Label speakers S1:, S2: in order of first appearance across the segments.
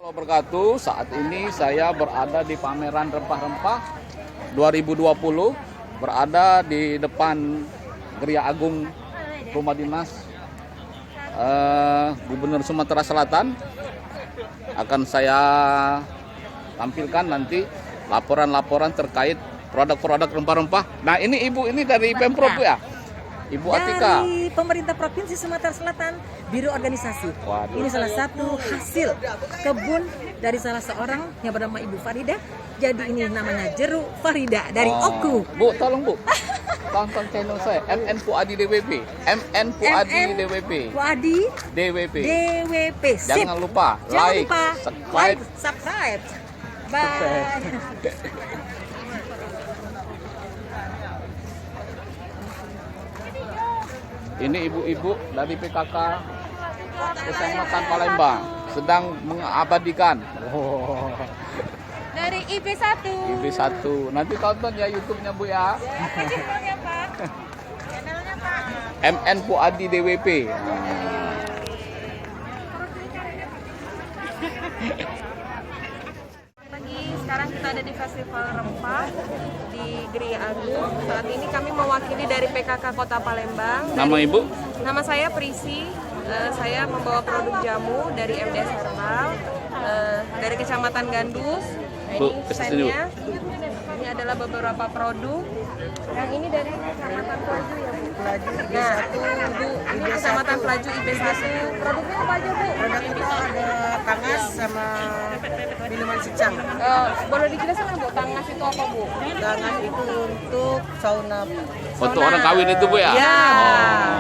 S1: Wabarakatuh. Saat ini saya berada di pameran rempah-rempah 2020, berada di depan Geria Agung Rumah Dinas Gubernur Sumatera Selatan. Akan saya tampilkan nanti laporan-laporan terkait produk-produk rempah-rempah. Nah, ini Ibu ini dari Pemprov Bu ya? Ibu Atika.
S2: Dari pemerintah Provinsi Sumatera Selatan, Biro Organisasi.
S1: Waduh.
S2: Ini salah satu hasil kebun dari salah seorang yang bernama Ibu Farida. Jadi ini namanya jeruk Farida dari Oku.
S1: Bu, tolong Bu. Tonton channel saya MN Fuadi DWP. MN Fuadi DWP.
S2: Fuadi
S1: DWP.
S2: DWP. Sip.
S1: Jangan lupa
S2: Jangan
S1: like,
S2: lupa
S1: subscribe.
S2: subscribe. Bye.
S1: Ini ibu-ibu dari PKK Kecamatan Palembang sedang mengabadikan
S3: Dari IP1.
S1: IP1. Nanti tonton ya YouTube-nya Bu ya.
S3: Channelnya Pak. Channelnya Pak.
S1: MN Fuadi DWP.
S3: Pagi, sekarang kita ada di Festival Rempah di Geria Agung. Saat ini kami mewakili dari PKK Kota Palembang.
S1: Nama Ibu?
S3: Nama saya Prisi. Saya membawa produk jamu dari MDS Herbal dari Kecamatan Gandus. Nah,
S1: Bu,
S3: ini
S1: kesini, Bu.
S3: standnya. Ini adalah beberapa produk. Yang ini dari Kecamatan Pelaju ya Bu. Nah, Bu, ini Kecamatan Pelaju IP1. Produknya apa aja Bu?
S2: Produknya ada tangas sama minuman secang.
S3: Boleh dijelaskan nggak Bu, tangas itu apa Bu?
S2: Tangas itu untuk sauna.
S1: Untuk orang kawin itu Bu ya?
S3: Ya.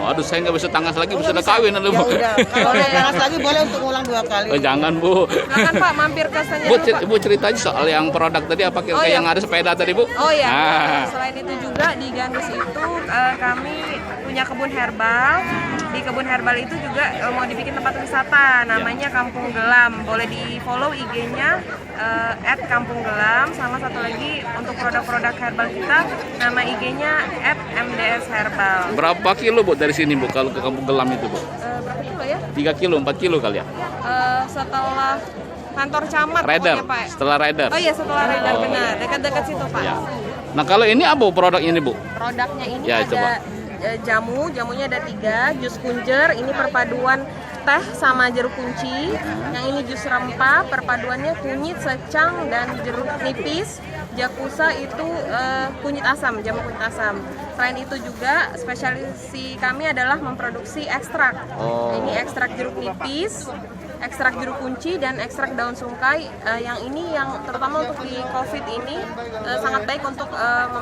S1: Oh, aduh saya nggak bisa tangas lagi, bisa udah kawin aduh,
S2: Ya
S1: Bu.
S2: udah, kalau ada tangas lagi boleh untuk ngulang 2 kali.
S1: Oh, jangan Bu.
S3: Silakan Pak, mampir ke sana
S1: Bu,
S3: dulu Pak.
S1: Ibu cerita aja soal yang produk tadi apa kira-kira
S3: Oh, iya.
S1: yang ada sepeda tadi Bu?
S3: Oh ya,
S1: Nah.
S3: selain itu juga di Gandus itu kami punya kebun herbal. Di kebun herbal itu juga mau dibikin tempat wisata, namanya Kampung Gelam. Boleh di follow IG-nya @kampunggelam. Sama satu lagi untuk produk-produk herbal kita, nama IG-nya @MDS Herbal.
S1: Berapa kilo Bu dari sini Bu kalau ke Kampung Gelam itu Bu?
S3: Berapa kilo ya?
S1: 3 kilo, 4 kilo kali ya?
S3: Setelah kantor camat
S1: Rider,
S3: pokoknya Pak.
S1: setelah rider.
S3: Oh iya, setelah rider
S1: Oh.
S3: benar, dekat-dekat situ Pak.
S1: Ya. Nah kalau ini apa produk ini Bu?
S3: Produknya ini
S1: Ya,
S3: ada
S1: coba.
S3: jamunya ada 3, jus kunjer, ini perpaduan teh sama jeruk kunci. Yang ini jus rempah, perpaduannya kunyit, secang, dan jeruk nipis. Jakusa itu kunyit asam, jamu kunyit asam. Selain itu juga spesialisi kami adalah memproduksi ekstrak.
S1: Oh.
S3: Ini ekstrak jeruk nipis, ekstrak jeruk kunci, dan ekstrak daun sungkai. Yang ini yang terutama untuk di COVID ini sangat baik untuk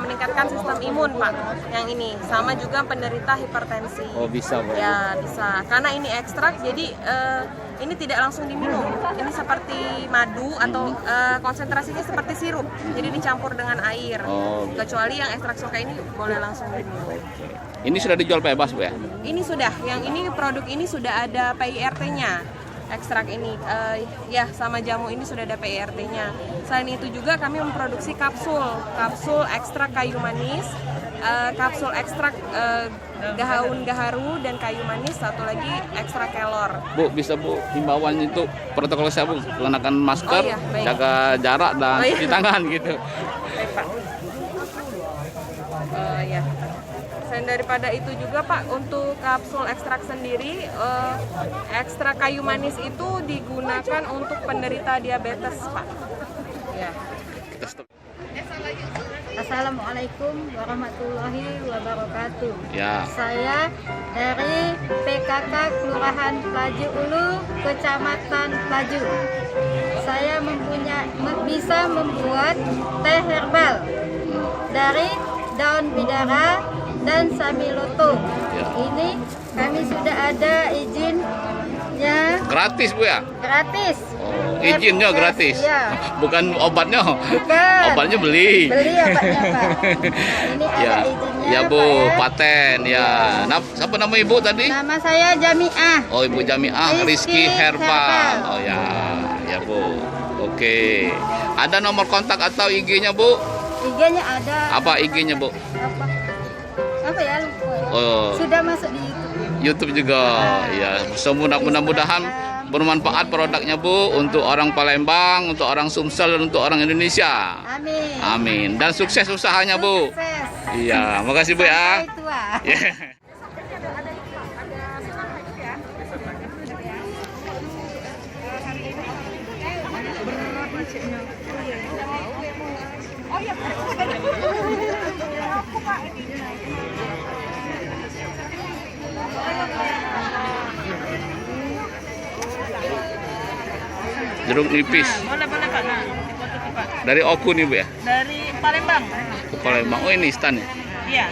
S3: meningkatkan sistem imun Pak. Yang ini sama juga penderita hipertensi.
S1: Oh bisa Bu.
S3: Ya bisa, karena ini ekstrak jadi ini tidak langsung diminum. Ini seperti madu atau konsentrasinya seperti sirup. Jadi dicampur dengan air.
S1: Oh.
S3: Kecuali yang ekstrak sungkai ini boleh langsung diminum.
S1: Ini sudah dijual bebas Bu ya?
S3: Ini sudah, yang ini produk ini sudah ada PIRT-nya. Ekstrak ini ya sama jamu ini sudah ada PIRT-nya. Selain itu juga kami memproduksi kapsul ekstrak kayu manis, kapsul ekstrak daun gaharu dan kayu manis, satu lagi ekstrak kelor.
S1: Bu, bisa Bu, himbauan itu protokol saya Bu, menggunakan masker,
S3: Oh, iya, baik.
S1: jaga jarak dan
S3: Oh, iya.
S1: cuci tangan gitu.
S3: Baik Pak. Ya. Selain daripada itu juga Pak, untuk kapsul ekstrak sendiri, ekstrak kayu manis itu digunakan untuk penderita diabetes Pak. Ya.
S1: Kita stop.
S4: Assalamualaikum warahmatullahi wabarakatuh.
S1: Ya.
S4: Saya dari PKK Kelurahan Pelaju Ulu, Kecamatan Pelaju. Saya bisa membuat teh herbal dari daun bidara dan samiloto.
S1: Ya.
S4: Ini kami sudah ada izinnya
S1: Gratis Bu ya?
S4: gratis.
S1: Oh, izinnya gratis.
S4: Iya.
S1: Bukan obatnya.
S4: Bukan.
S1: Obatnya beli.
S4: Beli obatnya Pak. Nah, ini
S1: Ya.
S4: ada izinnya
S1: Ya
S4: Pak,
S1: Bu,
S4: ya.
S1: paten ya. Nah, siapa nama Ibu tadi?
S4: Nama saya Jamiah.
S1: Oh, Ibu Jamiah Rizky
S4: Rizky
S1: Herbal.
S4: Herbal.
S1: Oh ya. Ya Bu. Oke. Ada nomor kontak atau IG-nya Bu?
S4: IG-nya ada.
S1: Apa IG-nya Bu?
S4: Apa ya? Lupa.
S1: Oh,
S4: Sudah masuk di YouTube.
S1: YouTube juga. Ya, mudah-mudahan bermanfaat produknya Bu untuk orang Palembang, untuk orang Sumsel, dan untuk orang Indonesia.
S4: Amin.
S1: Amin. Dan sukses usahanya Bu.
S4: Sukses.
S1: Iya, makasih Bu ya.
S4: Sampai tua.
S1: Yeah. Jeruk nipis
S3: Boleh Pak. Nah,
S1: dari Oku nih Bu ya.
S3: dari Palembang.
S1: Ke Palembang. Oh ini stand ya.
S3: Iya.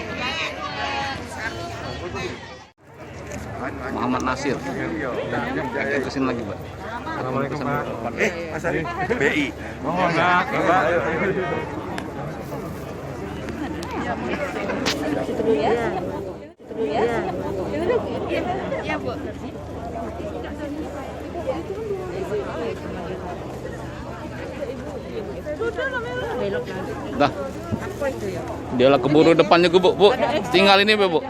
S1: Muhammad Nasir. Oke, kesini lagi Pak.
S5: Assalamualaikum Pak. Mas Ari, BI. Oh, enggak, Pak.
S1: Dah. Dia lah keburu depannya Bu. Tinggal ini Bu.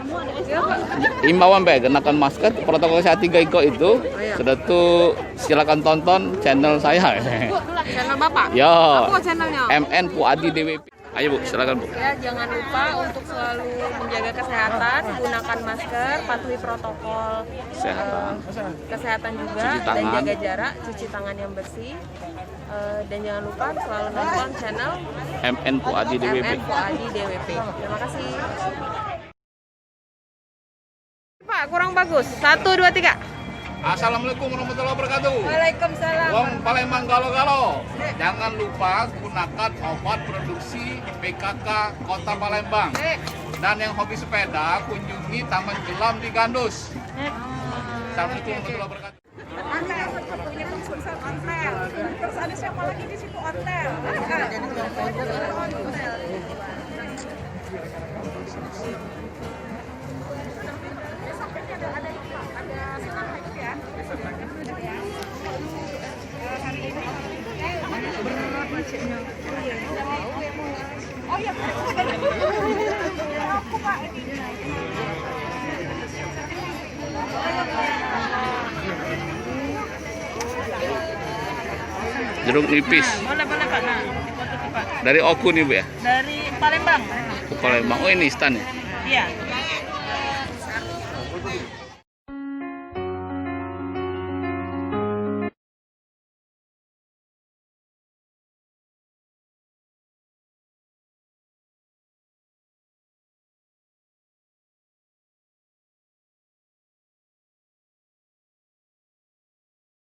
S1: Imbauan kenakan masker, protokol kesehatan 3 itu. Sudah tuh silakan tonton channel saya.
S3: Channel Bapak.
S1: Ya.
S3: Apa channelnya?
S1: MN Puadi DWP. Ayo Bu, silakan Bu.
S3: Ya, jangan lupa untuk selalu menjaga kesehatan, gunakan masker, patuhi protokol kesehatan juga,
S1: Cuci
S3: dan
S1: tangan.
S3: jaga jarak, cuci tangan yang bersih. Dan jangan lupa selalu nonton channel
S1: MN Puadi DWP.
S3: MN Puadi DWP. Terima kasih. Pak, kurang bagus. 1, 2, 3.
S1: Assalamualaikum warahmatullahi wabarakatuh.
S3: Waalaikumsalam.
S1: Wong Palembang galo-galo. Jangan lupa gunakan obat produksi PKK Kota Palembang. Dan yang hobi sepeda, kunjungi Taman Gelam di Gandus. Assalamualaikum warahmatullahi wabarakatuh.
S2: Terus ada siapa lagi di situ hotel?
S1: Jeruk nipis
S3: Boleh Pak. Nah,
S1: dari Oku nih Bu ya.
S3: dari Palembang.
S1: Ke Palembang. Oh ini stand ya.
S3: Iya.